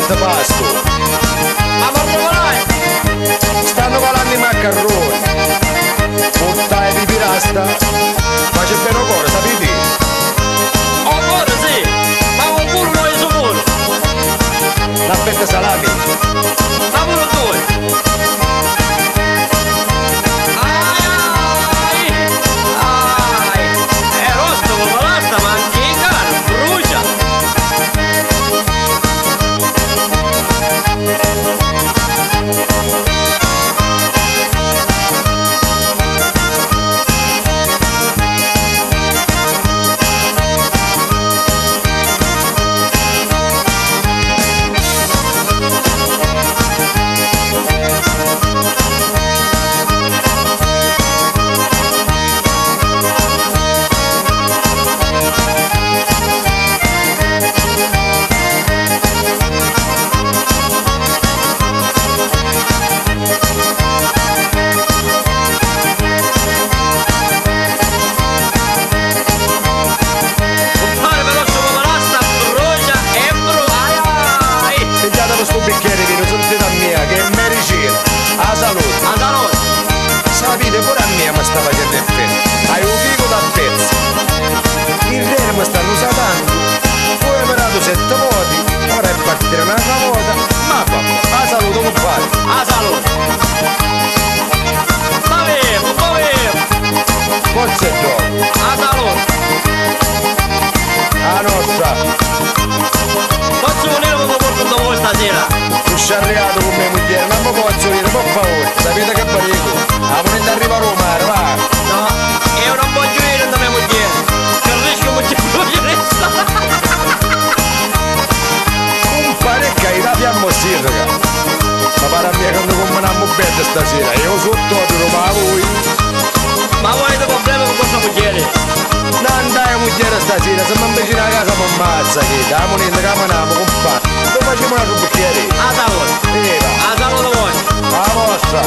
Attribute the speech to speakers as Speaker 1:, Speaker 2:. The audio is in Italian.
Speaker 1: sto pasto.
Speaker 2: Ma porto volare!
Speaker 1: Stanno calando i maccaroni. Portai di pirasta. Ma c'è bene cuore, sapete?
Speaker 2: Oh, cuore sì! Ma un culo non è sicuro!
Speaker 1: La fetta salami.
Speaker 2: Ma pure due!
Speaker 1: Questo bicchiere di vino sentite a mia che è medicina, a salute.
Speaker 2: A salute!
Speaker 1: Sapete pure a mia mi sta facendo effetto. Hai un figo da pezzo. Il rene mi stanno usando. Poi ho operato 7 voti, ora è partire un'altra volta. Ma fa, a salute come fare?
Speaker 2: A salute! Ma bevo!
Speaker 1: Forza e gioco.
Speaker 2: A salute!
Speaker 1: La nostra.
Speaker 2: Posso venire come porto da voi stasera?
Speaker 1: Tu sei arrivato con mia moglie, ma non posso venire, per favore. Sapete che parico? La moneta arriva a Roma, va.
Speaker 2: No, io non voglio venire da mia moglie. Che rischio molto di resta.
Speaker 1: Un parecchio di fiamma sì, raga. Ma pare a me che non combiniamo bene stasera. Io sottotitolo, ma voi?
Speaker 2: Ma voi avete problemi con questa moglie?
Speaker 1: Non dai moglie stasera, se mi vicino a casa mi ammazza che la moneta che maniamo con fa. Lo facciamo una sul bicchiere.
Speaker 2: A salute!
Speaker 1: Viva!
Speaker 2: A salute voi!
Speaker 1: La vostra!